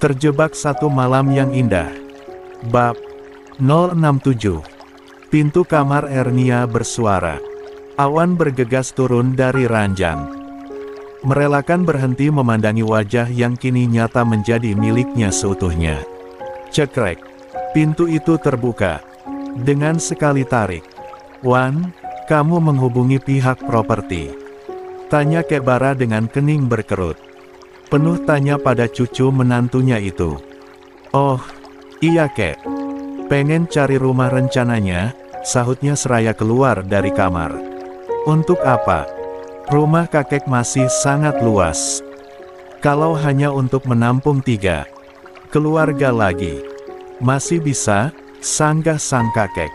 Terjebak satu malam yang indah. Bab 067. Pintu kamar Ernia bersuara. Awan bergegas turun dari ranjang. Merelakan berhenti memandangi wajah yang kini nyata menjadi miliknya seutuhnya. Cekrek. Pintu itu terbuka. Dengan sekali tarik. "Wan, kamu menghubungi pihak properti?" Tanya Kebara dengan kening berkerut. Penuh tanya pada cucu menantunya itu. "Oh, iya Kek. Pengen cari rumah rencananya," sahutnya seraya keluar dari kamar. "Untuk apa? Rumah kakek masih sangat luas. Kalau hanya untuk menampung 3 keluarga lagi, masih bisa," sanggah sang kakek.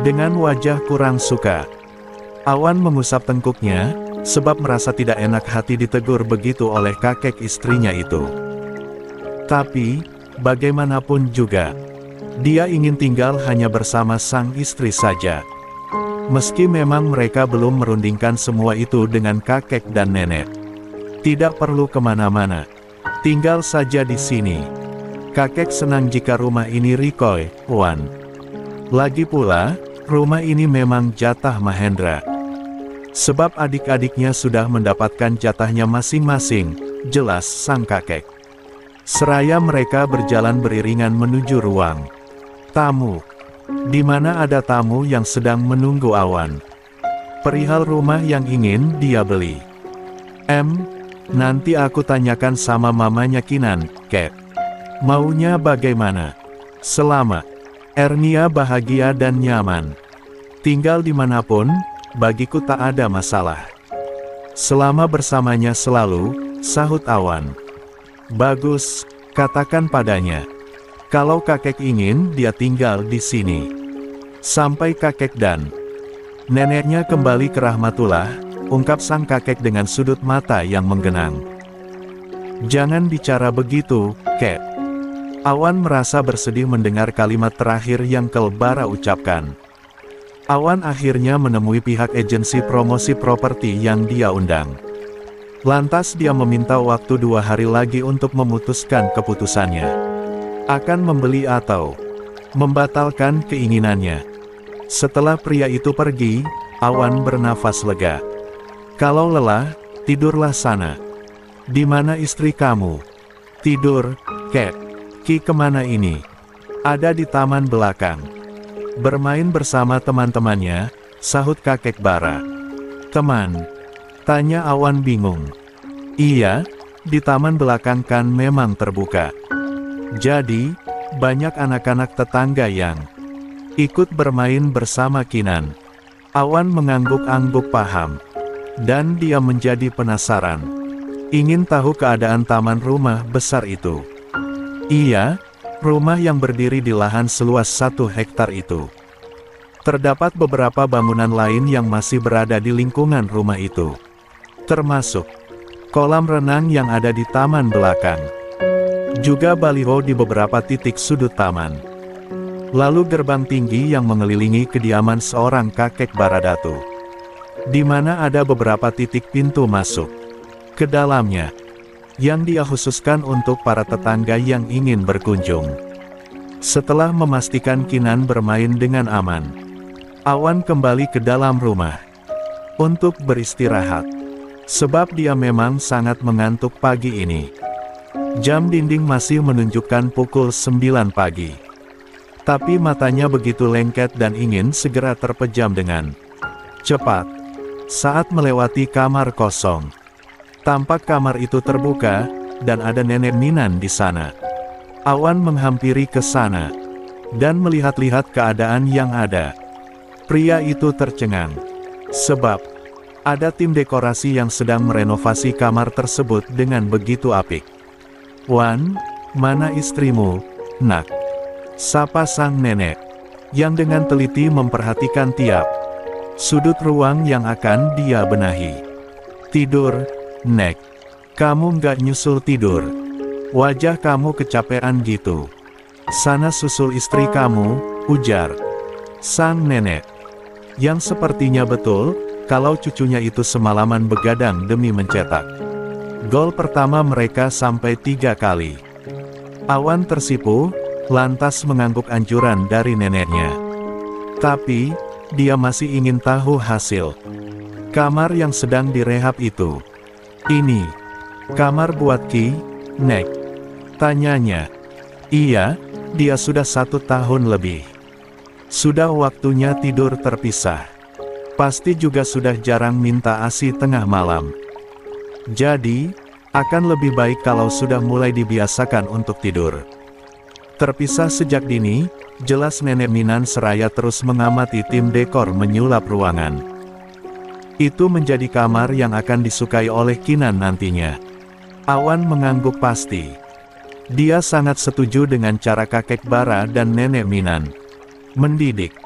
Dengan wajah kurang suka, Awan mengusap tengkuknya, sebab merasa tidak enak hati ditegur begitu oleh kakek istrinya itu. Tapi, bagaimanapun juga, dia ingin tinggal hanya bersama sang istri saja. Meski memang mereka belum merundingkan semua itu dengan kakek dan nenek. Tidak perlu kemana-mana. Tinggal saja di sini. Kakek senang jika rumah ini Rikoy, Wan. Lagi pula, rumah ini memang jatah Mahendra. Sebab adik-adiknya sudah mendapatkan jatahnya masing-masing, jelas sang kakek. Seraya mereka berjalan beriringan menuju ruang tamu, di mana ada tamu yang sedang menunggu Awan. Perihal rumah yang ingin dia beli. Nanti aku tanyakan sama mamanya Kinan, Kek. Maunya bagaimana? Selama Ernia bahagia dan nyaman. Tinggal dimanapun, bagiku tak ada masalah. Selama bersamanya selalu, sahut Awan. Bagus, katakan padanya. Kalau kakek ingin dia tinggal di sini. Sampai kakek dan neneknya kembali ke Rahmatullah, ungkap sang kakek dengan sudut mata yang menggenang. Jangan bicara begitu, Kek. Awan merasa bersedih mendengar kalimat terakhir yang Kebara ucapkan. Awan akhirnya menemui pihak agensi promosi properti yang dia undang. Lantas dia meminta waktu 2 hari lagi untuk memutuskan keputusannya. Akan membeli atau membatalkan keinginannya. Setelah pria itu pergi, Awan bernafas lega. Kalau lelah, tidurlah sana. Di mana istri kamu? Tidur, Kek. Ki kemana ini? Ada di taman belakang. Bermain bersama teman-temannya, sahut kakek Bara. Teman? Tanya Awan bingung. Iya, di taman belakang kan memang terbuka. Jadi, banyak anak-anak tetangga yang ikut bermain bersama Kinan. Awan mengangguk-angguk paham. Dan dia menjadi penasaran. Ingin tahu keadaan taman rumah besar itu. Iya, rumah yang berdiri di lahan seluas 1 hektar itu. Terdapat beberapa bangunan lain yang masih berada di lingkungan rumah itu. Termasuk kolam renang yang ada di taman belakang. Juga baliho di beberapa titik sudut taman. Lalu gerbang tinggi yang mengelilingi kediaman seorang kakek Baradatu. Di mana ada beberapa titik pintu masuk ke dalamnya, yang dia khususkan untuk para tetangga yang ingin berkunjung. Setelah memastikan Kinan bermain dengan aman, Awan kembali ke dalam rumah untuk beristirahat. Sebab dia memang sangat mengantuk pagi ini. Jam dinding masih menunjukkan pukul 9 pagi. Tapi matanya begitu lengket dan ingin segera terpejam dengan cepat. Saat melewati kamar kosong, tampak kamar itu terbuka, dan ada nenek Minan di sana. Awan menghampiri ke sana, dan melihat-lihat keadaan yang ada. Pria itu tercengang, sebab ada tim dekorasi yang sedang merenovasi kamar tersebut dengan begitu apik. Wan, mana istrimu, nak? Sapa sang nenek, yang dengan teliti memperhatikan tiap sudut ruang yang akan dia benahi. Tidur, Nek. Kamu nggak nyusul tidur. Wajah kamu kecapean gitu. Sana susul istri kamu, ujar sang nenek. Yang sepertinya betul, kalau cucunya itu semalaman begadang demi mencetak gol pertama mereka sampai 3 kali. Awan tersipu, lantas mengangguk anjuran dari neneknya. Tapi, dia masih ingin tahu hasil kamar yang sedang direhab itu. Ini, kamar buat Ki, Nek? Tanyanya. Iya, dia sudah 1 tahun lebih. Sudah waktunya tidur terpisah. Pasti juga sudah jarang minta ASI tengah malam. Jadi, akan lebih baik kalau sudah mulai dibiasakan untuk tidur terpisah sejak dini. Jelas Nenek Minan seraya terus mengamati tim dekor menyulap ruangan. Itu menjadi kamar yang akan disukai oleh Kinan nantinya. Awan mengangguk pasti. Dia sangat setuju dengan cara kakek Bara dan Nenek Minan mendidik.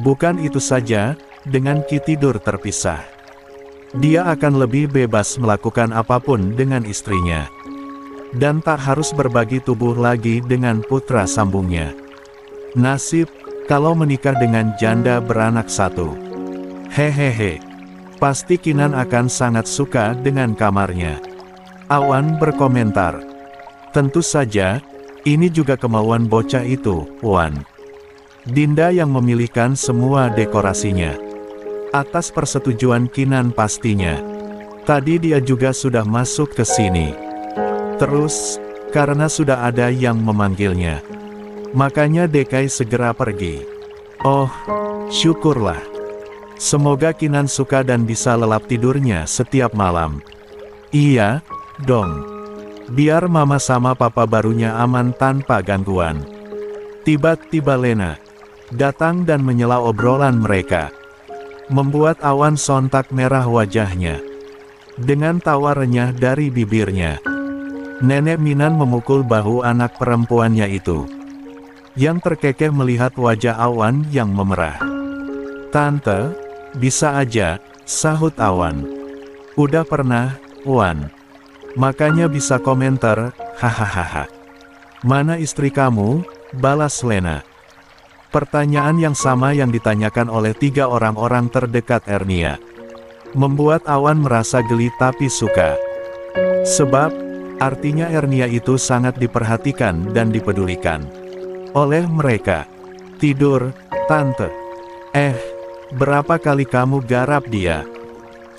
Bukan itu saja, dengan Ki tidur terpisah, dia akan lebih bebas melakukan apapun dengan istrinya. Dan tak harus berbagi tubuh lagi dengan putra sambungnya. Nasib, kalau menikah dengan janda beranak 1. Hehehe. Pasti Kinan akan sangat suka dengan kamarnya. Awan berkomentar. Tentu saja, ini juga kemauan bocah itu, Wan. Dinda yang memilihkan semua dekorasinya. Atas persetujuan Kinan pastinya. Tadi dia juga sudah masuk ke sini. Terus, karena sudah ada yang memanggilnya, makanya Dekai segera pergi. Oh, syukurlah. Semoga Kinan suka dan bisa lelap tidurnya setiap malam. Iya, dong. Biar mama sama papa barunya aman tanpa gangguan. Tiba-tiba Lena datang dan menyela obrolan mereka. Membuat Awan sontak merah wajahnya. Dengan tawa renyah dari bibirnya, Nenek Minan memukul bahu anak perempuannya itu, yang terkekeh melihat wajah Awan yang memerah. Tante, bisa aja, sahut Awan. Udah pernah, Wan. Makanya bisa komentar, hahaha. Mana istri kamu? Balas Lena. Pertanyaan yang sama yang ditanyakan oleh 3 orang-orang terdekat Ernia. Membuat Awan merasa geli tapi suka. Sebab, artinya Ernia itu sangat diperhatikan dan dipedulikan oleh mereka. Tidur, Tante. Berapa kali kamu garap dia?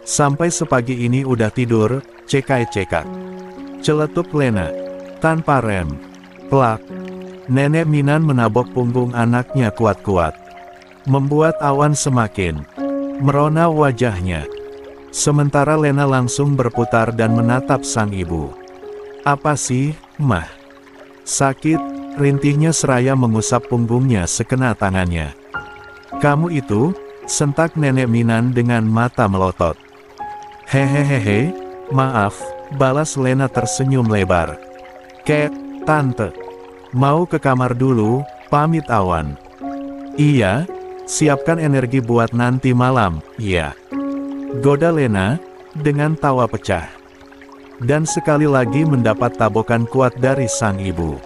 Sampai sepagi ini udah tidur, cekak-cekak. Celetuk Lena. Tanpa rem. Plak. Nenek Minan menabok punggung anaknya kuat-kuat. Membuat Awan semakin merona wajahnya. Sementara Lena langsung berputar dan menatap sang ibu. Apa sih, Mah? Sakit, rintihnya seraya mengusap punggungnya sekena tangannya. Kamu itu, sentak Nenek Minan dengan mata melotot. Hehehehe, maaf, balas Lena tersenyum lebar. Tante. Mau ke kamar dulu, pamit Awan. Iya, siapkan energi buat nanti malam, ya. Goda Lena, dengan tawa pecah. Dan sekali lagi mendapat tabokan kuat dari sang ibu.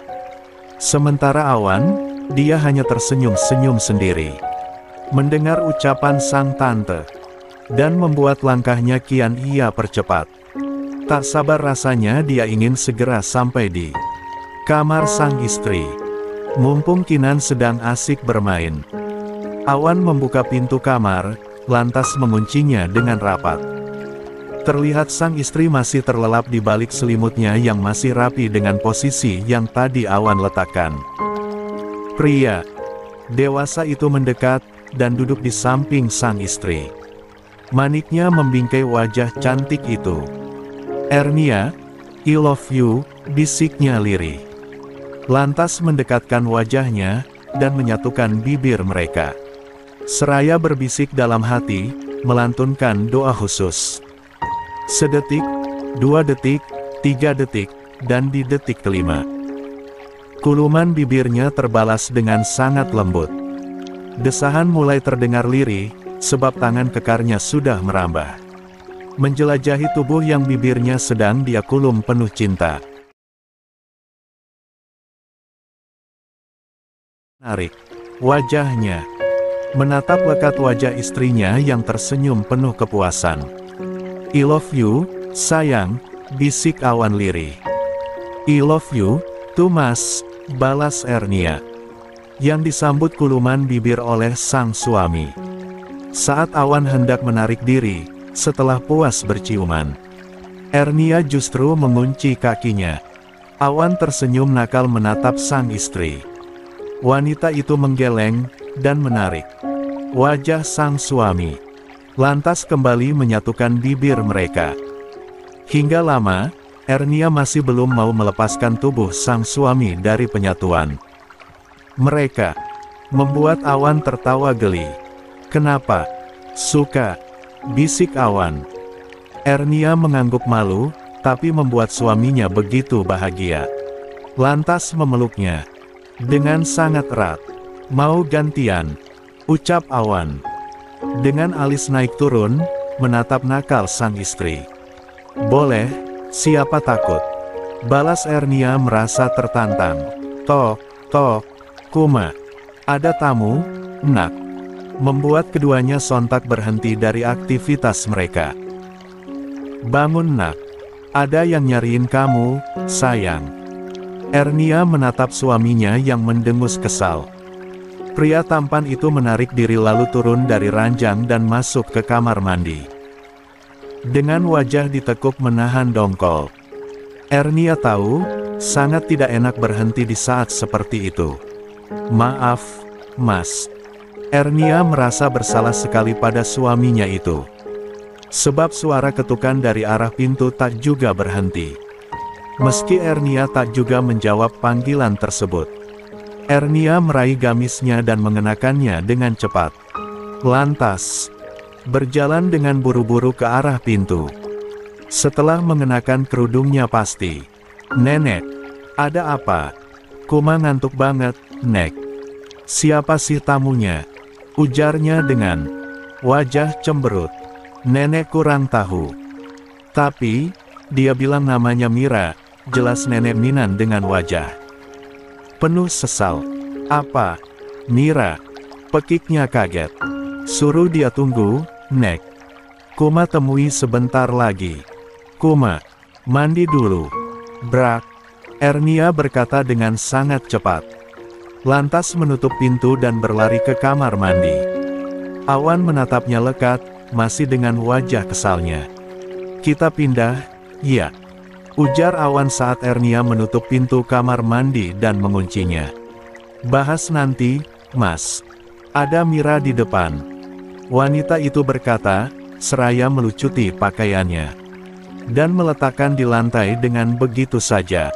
Sementara Awan, dia hanya tersenyum-senyum sendiri mendengar ucapan sang tante, dan membuat langkahnya kian ia percepat. Tak sabar rasanya dia ingin segera sampai di kamar sang istri. Mumpung Kinan sedang asik bermain, Awan membuka pintu kamar, lantas menguncinya dengan rapat. Terlihat sang istri masih terlelap di balik selimutnya yang masih rapi dengan posisi yang tadi Awan letakkan. Pria dewasa itu mendekat, dan duduk di samping sang istri. Maniknya membingkai wajah cantik itu. Ernia, I love you, bisiknya lirih. Lantas mendekatkan wajahnya, dan menyatukan bibir mereka. Seraya berbisik dalam hati, melantunkan doa khusus. Sedetik, 2 detik, 3 detik, dan di detik kelima, kuluman bibirnya terbalas dengan sangat lembut. Desahan mulai terdengar lirih, sebab tangan kekarnya sudah merambah, menjelajahi tubuh yang bibirnya sedang dia kulum penuh cinta. Narik wajahnya, menatap lekat wajah istrinya yang tersenyum penuh kepuasan. I love you, sayang, bisik Awan lirih. I love you, "Tuh Mas," balas Ernia, yang disambut kuluman bibir oleh sang suami. Saat Awan hendak menarik diri, setelah puas berciuman, Ernia justru mengunci kakinya. Awan tersenyum nakal menatap sang istri. Wanita itu menggeleng, dan menarik wajah sang suami. Lantas kembali menyatukan bibir mereka. Hingga lama, Ernia masih belum mau melepaskan tubuh sang suami dari penyatuan. Mereka membuat Awan tertawa geli. "Kenapa? Suka?" bisik Awan. Ernia mengangguk malu, tapi membuat suaminya begitu bahagia. Lantas memeluknya dengan sangat erat. "Mau gantian?" ucap Awan. Dengan alis naik turun, menatap nakal sang istri. "Boleh, siapa takut?" balas Ernia merasa tertantang. Tok, Kuma. Ada tamu, Nak." Membuat keduanya sontak berhenti dari aktivitas mereka. "Bangun Nak. Ada yang nyariin kamu, sayang." Ernia menatap suaminya yang mendengus kesal. Pria tampan itu menarik diri lalu turun dari ranjang dan masuk ke kamar mandi. Dengan wajah ditekuk menahan dongkol. Ernia tahu, sangat tidak enak berhenti di saat seperti itu. "Maaf, Mas." Ernia merasa bersalah sekali pada suaminya itu. Sebab suara ketukan dari arah pintu tak juga berhenti. Meski Ernia tak juga menjawab panggilan tersebut. Ernia meraih gamisnya dan mengenakannya dengan cepat. Lantas berjalan dengan buru-buru ke arah pintu. Setelah mengenakan kerudungnya pasti, "Nenek, ada apa?" "Kuma ngantuk banget, Nek." "Siapa sih tamunya?" ujarnya dengan wajah cemberut. "Nenek kurang tahu. Tapi, dia bilang namanya Mira," jelas nenek Minan dengan wajah penuh sesal. "Apa? Mira?" pekiknya kaget. "Suruh dia tunggu, Nek. Kuma temui sebentar lagi." "Kuma, mandi dulu." "Brak," Ernia berkata dengan sangat cepat. Lantas menutup pintu dan berlari ke kamar mandi. Awan menatapnya lekat, masih dengan wajah kesalnya. "Kita pindah, ya?" ujar Awan saat Ernia menutup pintu kamar mandi dan menguncinya. "Bahas nanti, Mas. Ada Mira di depan." Wanita itu berkata, seraya melucuti pakaiannya. Dan meletakkan di lantai dengan begitu saja.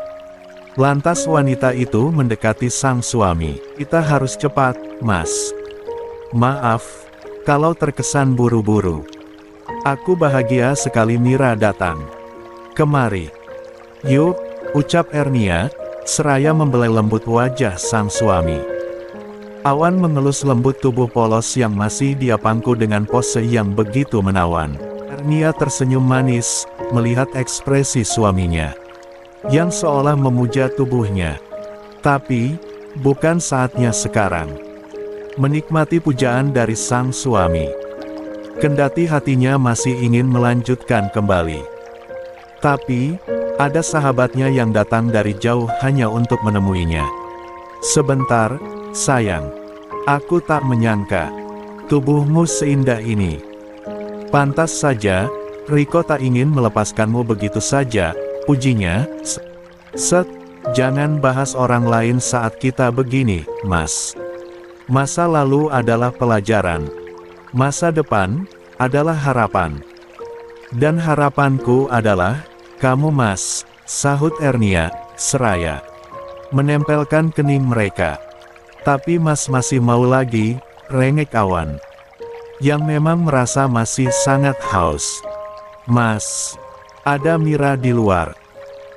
Lantas wanita itu mendekati sang suami. "Kita harus cepat, Mas. Maaf, kalau terkesan buru-buru. Aku bahagia sekali Mira datang. Kemari. Yuk," ucap Ernia, seraya membelai lembut wajah sang suami. Awan mengelus lembut tubuh polos yang masih dia pangku dengan pose yang begitu menawan. Ernia tersenyum manis, melihat ekspresi suaminya, yang seolah memuja tubuhnya. Tapi, bukan saatnya sekarang. Menikmati pujaan dari sang suami. Kendati hatinya masih ingin melanjutkan kembali. Tapi, ada sahabatnya yang datang dari jauh hanya untuk menemuinya. "Sebentar, sayang. Aku tak menyangka tubuhmu seindah ini. Pantas saja, Riko tak ingin melepaskanmu begitu saja," pujinya. Set, jangan bahas orang lain saat kita begini, Mas. Masa lalu adalah pelajaran. Masa depan adalah harapan. Dan harapanku adalah kamu, Mas, sahut Ernia, seraya menempelkan kening mereka. "Tapi Mas masih mau lagi," rengek Awan, yang memang merasa masih sangat haus. "Mas, ada Mira di luar.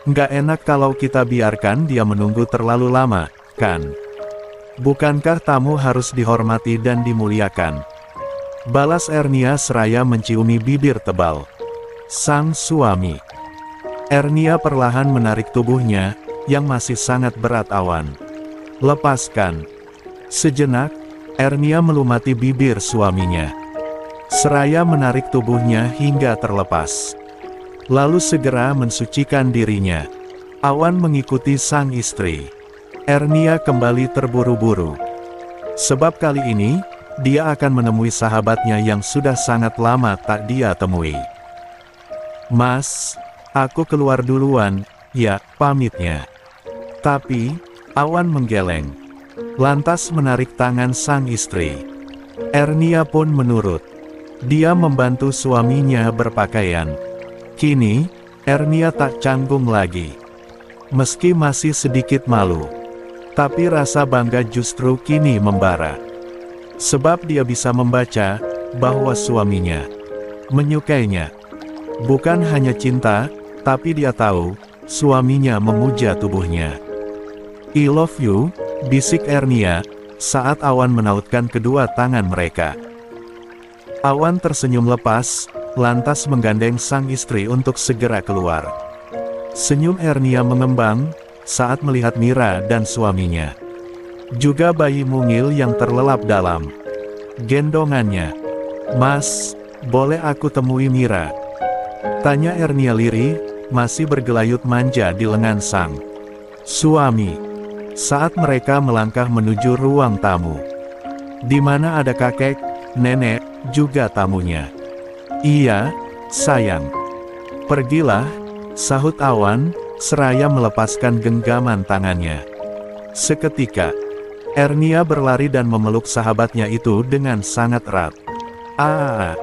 Nggak enak kalau kita biarkan dia menunggu terlalu lama, kan? Bukankah tamu harus dihormati dan dimuliakan?" balas Ernia seraya menciumi bibir tebal sang suami. Ernia perlahan menarik tubuhnya, yang masih sangat berat Awan. "Lepaskan." Sejenak, Ernia melumati bibir suaminya. Seraya menarik tubuhnya hingga terlepas. Lalu segera mensucikan dirinya. Awan mengikuti sang istri. Ernia kembali terburu-buru. Sebab kali ini, dia akan menemui sahabatnya yang sudah sangat lama tak dia temui. "Mas, aku keluar duluan, ya," pamitnya. Tapi, Awan menggeleng. Lantas menarik tangan sang istri. Ernia pun menurut. Dia membantu suaminya berpakaian. Kini, Ernia tak canggung lagi. Meski masih sedikit malu, tapi rasa bangga justru kini membara. Sebab dia bisa membaca bahwa suaminya menyukainya. Bukan hanya cinta, tapi dia tahu suaminya memuja tubuhnya. "I love you," bisik Ernia saat Awan menautkan kedua tangan mereka. Awan tersenyum lepas, lantas menggandeng sang istri untuk segera keluar. Senyum Ernia mengembang saat melihat Mira dan suaminya. Juga bayi mungil yang terlelap dalam gendongannya. "Mas, boleh aku temui Mira?" tanya Ernia lirih, masih bergelayut manja di lengan sang suami. Saat mereka melangkah menuju ruang tamu, di mana ada kakek, nenek, juga tamunya. "Iya, sayang. Pergilah," sahut Awan, seraya melepaskan genggaman tangannya. Seketika, Ernia berlari dan memeluk sahabatnya itu dengan sangat erat. "Ah,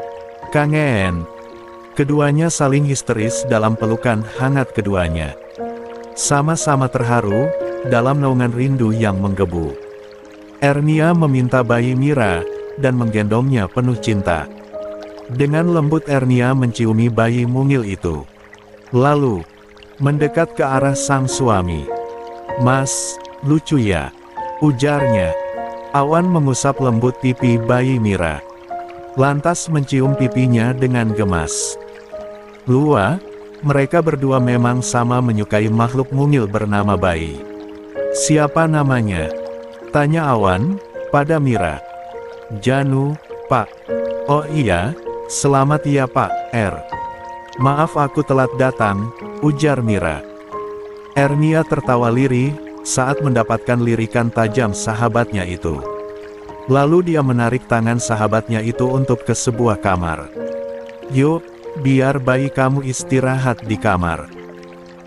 kangen." Keduanya saling histeris dalam pelukan hangat keduanya. Sama-sama terharu, dalam naungan rindu yang menggebu. Ernia meminta bayi Mira, dan menggendongnya penuh cinta. Dengan lembut Ernia menciumi bayi mungil itu. Lalu, mendekat ke arah sang suami. "Mas, lucu ya," ujarnya. Awan mengusap lembut pipi bayi Mira. Lantas mencium pipinya dengan gemas. Lua, mereka berdua memang sama menyukai makhluk mungil bernama bayi. "Siapa namanya?" tanya Awan pada Mira. "Janu, Pak." "Oh iya, selamat ya Pak, Maaf aku telat datang," ujar Mira. Ernia tertawa lirih saat mendapatkan lirikan tajam sahabatnya itu. Lalu dia menarik tangan sahabatnya itu untuk ke sebuah kamar. "Yuk, biar bayi kamu istirahat di kamar.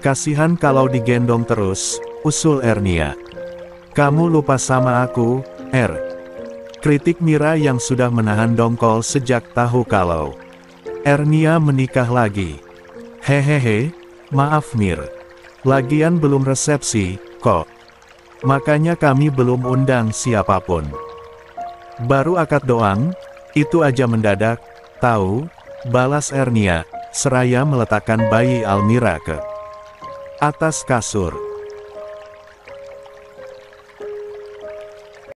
Kasihan kalau digendong terus," usul Ernia. "Kamu lupa sama aku, kritik Mira yang sudah menahan dongkol sejak tahu kalau Ernia menikah lagi. "Hehehe, maaf Mir. Lagian belum resepsi, kok. Makanya kami belum undang siapapun. Baru akad doang, itu aja mendadak, tahu," balas Ernia, seraya meletakkan bayi Almira ke atas kasur.